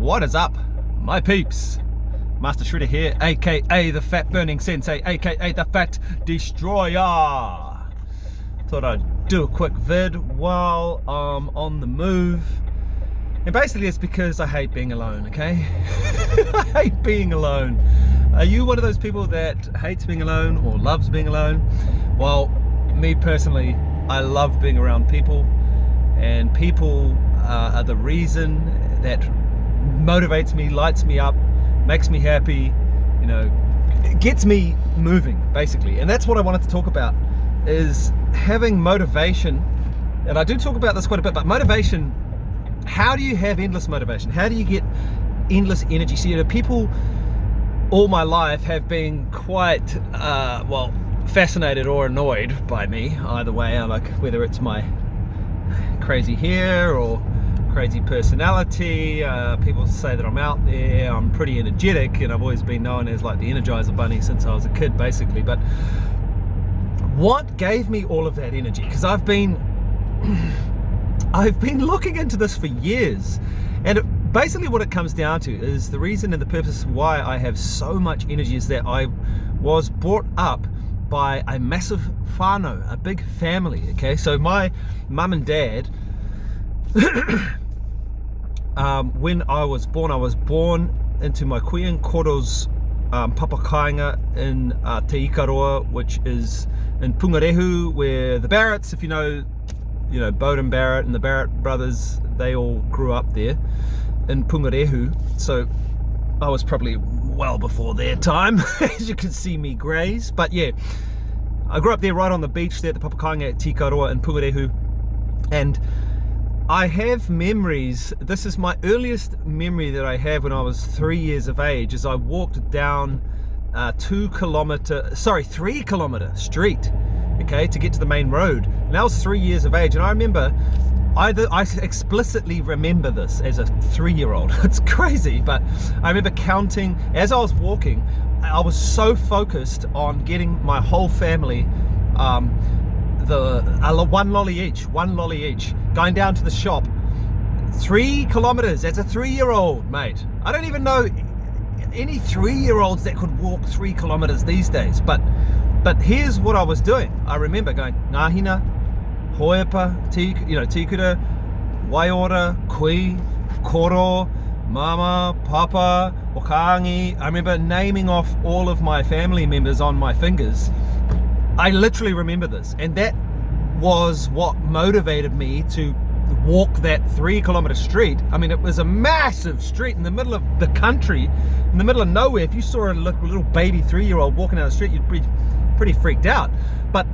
What is up, my peeps? Master Shredder here, aka the Fat Burning Sensei, aka the Fat Destroyer. Thought I'd do a quick vid while I'm on the move. And basically it's because I hate being alone, okay? I hate being alone. Are you one of those people that hates being alone or loves being alone? Well, me personally, I love being around people, and people are the reason that motivates me, lights me up, makes me happy, you know, gets me moving basically. And that's what I wanted to talk about, is having motivation. And I do talk about this quite a bit, but motivation, how do you have endless motivation? How do you get endless energy? So, you know, people all my life have been quite, well, fascinated or annoyed by me, either way. Like whether it's my crazy hair or crazy personality. People say that I'm out there, I'm pretty energetic, and I've always been known as like the Energizer Bunny since I was a kid basically. But what gave me all of that energy? Because I've been looking into this for years, and basically what it comes down to is the reason and the purpose why I have so much energy is that I was brought up by a massive whānau, a big family, okay? So my mum and dad, when I was born into my Queen Koro's papakainga in Te Ikaroa, which is in Pungarehu, where the Barretts, if you know Bowden Barrett and the Barrett brothers, they all grew up there in Pungarehu. So I was probably well before their time, as you can see me graze. But yeah, I grew up there right on the beach there at the papakainga at Te Ikaroa in Pungarehu, and I have memories. This is my earliest memory that I have when I was 3 years of age, as I walked down 3 kilometer street, okay, to get to the main road. And I was 3 years of age, and I remember, I explicitly remember this as a 3-year-old. It's crazy, but I remember counting as I was walking. I was so focused on getting my whole family one lolly each, going down to the shop. 3 kilometers as a 3-year-old, mate. I don't even know any 3-year-olds that could walk 3 kilometers these days, but here's what I was doing. I remember going ngahina, hoepa, tikura, waiora, kui, koro, mama, papa, okangi. I remember naming off all of my family members on my fingers. I literally remember this, and that was what motivated me to walk that 3-kilometer street. I mean, it was a massive street in the middle of the country, in the middle of nowhere. If you saw a little baby 3-year-old walking down the street, you'd be pretty freaked out. But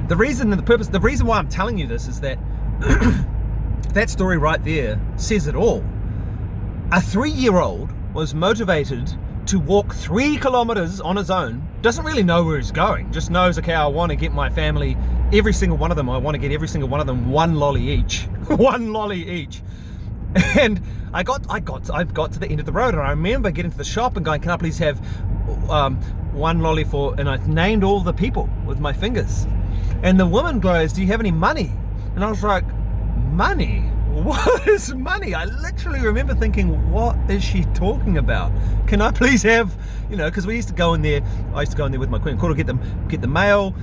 the reason and the purpose, the reason why I'm telling you this is that that story right there says it all. A 3-year-old was motivated to walk 3 kilometers on his own, doesn't really know where he's going, just knows, okay, I want to get my family, every single one of them, one lolly each. One lolly each. And I got to the end of the road, and I remember getting to the shop and going, can I please have one lolly for, and I named all the people with my fingers. And the woman goes, do you have any money? And I was like, money? What is money? I literally remember thinking, what is she talking about? Can I please have, because we used to go in there, I used to go in there with my Queen Koro, get the mail,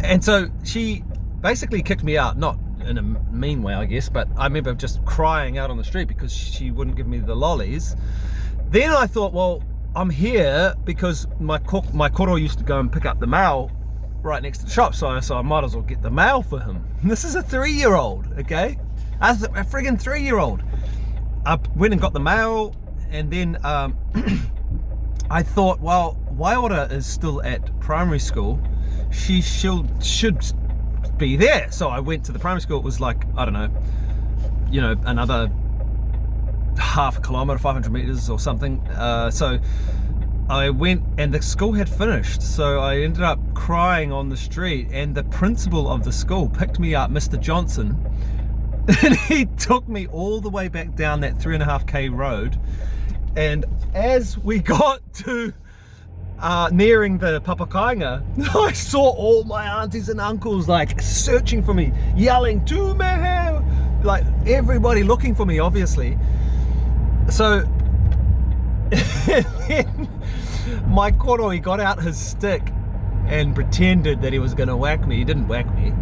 and so she basically kicked me out, not in a mean way, I guess, but I remember just crying out on the street because she wouldn't give me the lollies. Then I thought, well, I'm here because my koro used to go and pick up the mail right next to the shop, so I might as well get the mail for him. And this is a 3-year-old, okay? A friggin' 3-year-old. I went and got the mail, and then I thought, well, Waiora is still at primary school. She should be there. So I went to the primary school. It was like, I don't know, another half a kilometer, 500 meters or something. So I went, and the school had finished, so I ended up crying on the street, and the principal of the school picked me up, Mr. Johnson, and he took me all the way back down that 3.5k road. And as we got to nearing the papakainga, I saw all my aunties and uncles like searching for me, yelling, "Tu mehe, like everybody looking for me, obviously. So then my koro, he got out his stick and pretended that he was going to whack me. He didn't whack me,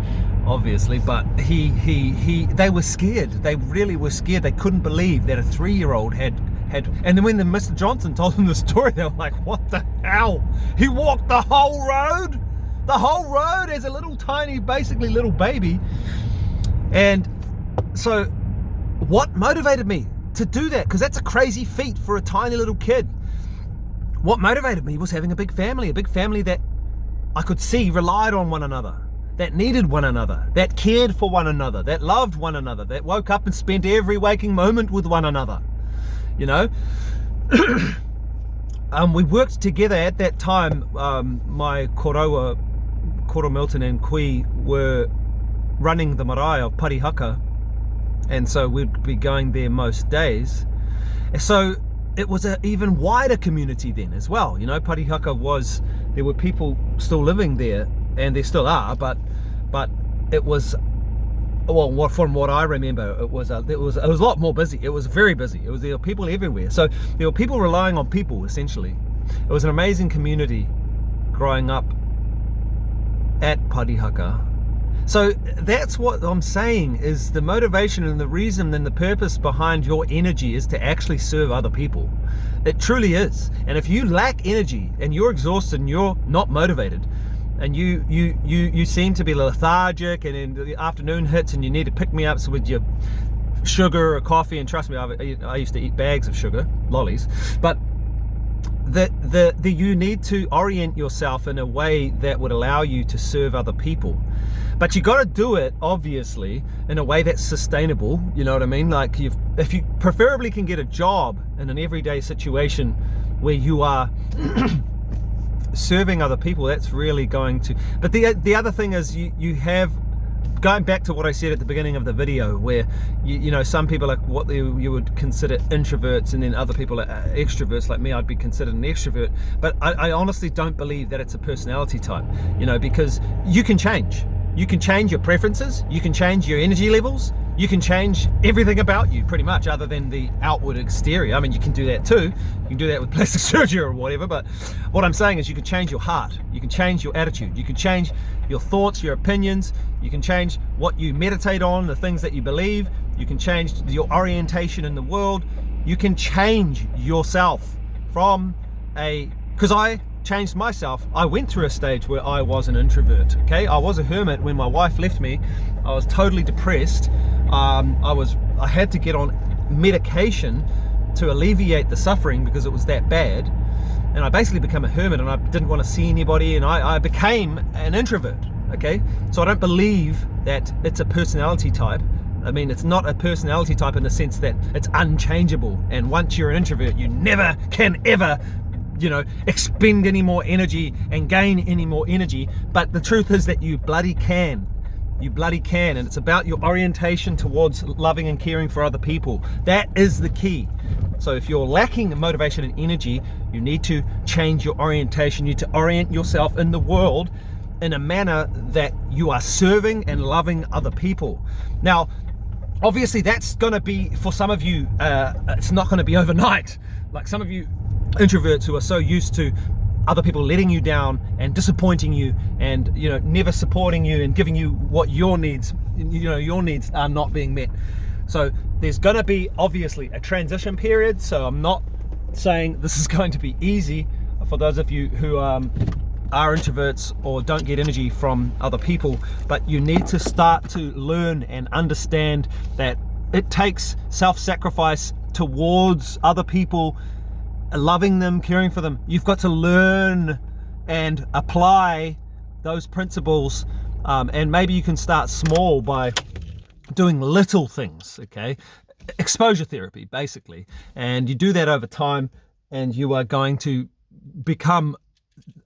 obviously, but they were scared. They really were scared. They couldn't believe that a 3-year-old had. And then when Mr. Johnson told them the story, they were like, what the hell? He walked the whole road? The whole road as a little tiny, basically little baby. And so what motivated me to do that? Because that's a crazy feat for a tiny little kid. What motivated me was having a big family that I could see relied on one another, that needed one another, that cared for one another, that loved one another, that woke up and spent every waking moment with one another. You know, we worked together at that time. My koroa, Koro Milton and Kui, were running the marae of Parihaka, and so we'd be going there most days. So it was an even wider community then as well. You know, Parihaka there were people still living there, and there still are, but it was, well, from what I remember, it was a lot more busy. It was very busy. There were people everywhere. So there were people relying on people, essentially. It was an amazing community growing up at Parihaka. So that's what I'm saying, is the motivation and the reason and the purpose behind your energy is to actually serve other people. It truly is. And if you lack energy and you're exhausted and you're not motivated, and you seem to be lethargic, and then the afternoon hits and you need to pick me ups with your sugar or coffee, and trust me, I used to eat bags of sugar, lollies, but you need to orient yourself in a way that would allow you to serve other people. But you got to do it, obviously, in a way that's sustainable. You know what I mean? Like, if you preferably can get a job in an everyday situation where you are serving other people, that's really going to. But the other thing is, you have, going back to what I said at the beginning of the video, where you know, some people are what you would consider introverts, and then other people are extroverts. Like me, I'd be considered an extrovert. But I honestly don't believe that it's a personality type, you know, because you can change. You can change your preferences, you can change your energy levels, you can change everything about you pretty much, other than the outward exterior. I mean, you can do that too. You can do that with plastic surgery or whatever, but what I'm saying is you can change your heart, you can change your attitude, you can change your thoughts, your opinions, you can change what you meditate on, the things that you believe, you can change your orientation in the world, you can change yourself from because I changed myself. I went through a stage where I was an introvert, okay? I was a hermit when my wife left me. I was totally depressed. I had to get on medication to alleviate the suffering because it was that bad. And I basically became a hermit, and I didn't want to see anybody, and I became an introvert, okay? So I don't believe that it's a personality type. I mean, it's not a personality type in the sense that it's unchangeable, and once you're an introvert, you never can ever, you know, expend any more energy and gain any more energy. But the truth is that you bloody can. You bloody can. And it's about your orientation towards loving and caring for other people. That is the key. So if you're lacking motivation and energy, you need to change your orientation. You need to orient yourself in the world in a manner that you are serving and loving other people. Now, obviously that's going to be, for some of you, it's not going to be overnight. Like some of you introverts who are so used to other people letting you down and disappointing you, and, you know, never supporting you and giving you what your needs, you know, your needs are not being met. So there's going to be obviously a transition period. So I'm not saying this is going to be easy for those of you who are introverts or don't get energy from other people, but you need to start to learn and understand that it takes self-sacrifice towards other people, loving them, caring for them. You've got to learn and apply those principles, and maybe you can start small by doing little things, okay? Exposure therapy, basically. And you do that over time, and you are going to become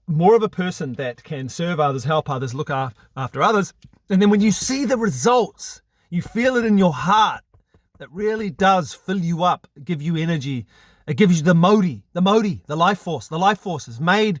more of a person that can serve others, help others, look after others. And then when you see the results, you feel it in your heart. It really does fill you up, give you energy. It gives you the life force. The life force is made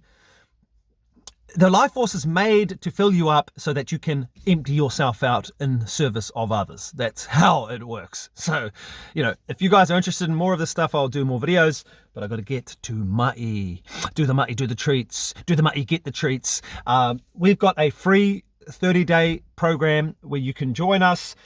the life force is made to fill you up so that you can empty yourself out in service of others. That's how it works. So, if you guys are interested in more of this stuff, I'll do more videos, but I've got to get to Ma'i. Do the Ma'i, do the treats. Do the Ma'i, get the treats. We've got a free 30-day program where you can join us,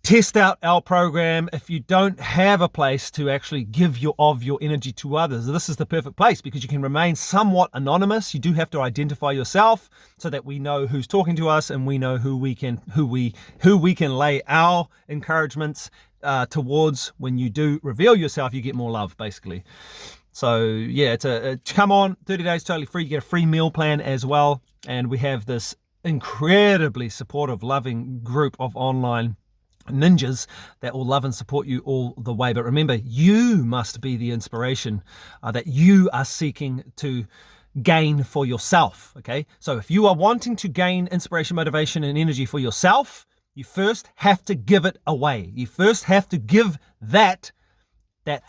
test out our program. If you don't have a place to actually give your energy to others, this is the perfect place, because you can remain somewhat anonymous. You do have to identify yourself so that we know who's talking to us, and we know who we can lay our encouragements towards. When you do reveal yourself, you get more love, basically. So yeah, come on, 30 days totally free. You get a free meal plan as well, and we have this incredibly supportive, loving group of online ninjas that will love and support you all the way. But remember, you must be the inspiration that you are seeking to gain for yourself. Okay, so if you are wanting to gain inspiration, motivation, and energy for yourself, you first have to give it away. You first have to give that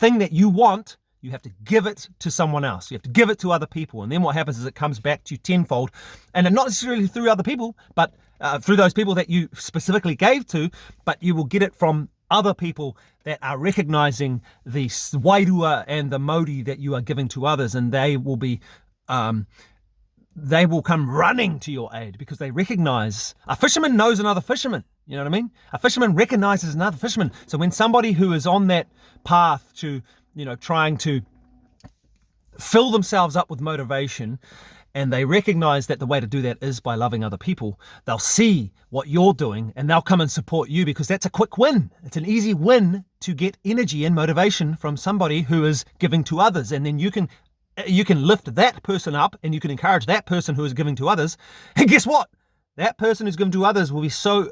thing that you want. You have to give it to someone else. You have to give it to other people. And then what happens is it comes back to you tenfold. And not necessarily through other people, but through those people that you specifically gave to, but you will get it from other people that are recognizing the wairua and the mauri that you are giving to others. And they will come running to your aid, because they recognize a fisherman knows another fisherman. You know what I mean? A fisherman recognizes another fisherman. So when somebody who is on that path to trying to fill themselves up with motivation, and they recognize that the way to do that is by loving other people, they'll see what you're doing and they'll come and support you, because that's a quick win. It's an easy win to get energy and motivation from somebody who is giving to others. And then you can lift that person up, and you can encourage that person who is giving to others. And guess what? That person who's given to others will be so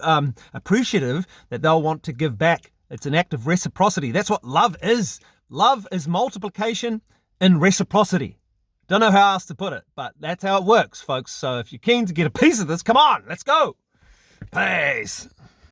appreciative that they'll want to give back. It's an act of reciprocity. That's what love is. Love is multiplication in reciprocity. Don't know how else to put it, but that's how it works, folks. So if you're keen to get a piece of this, come on, let's go. Peace.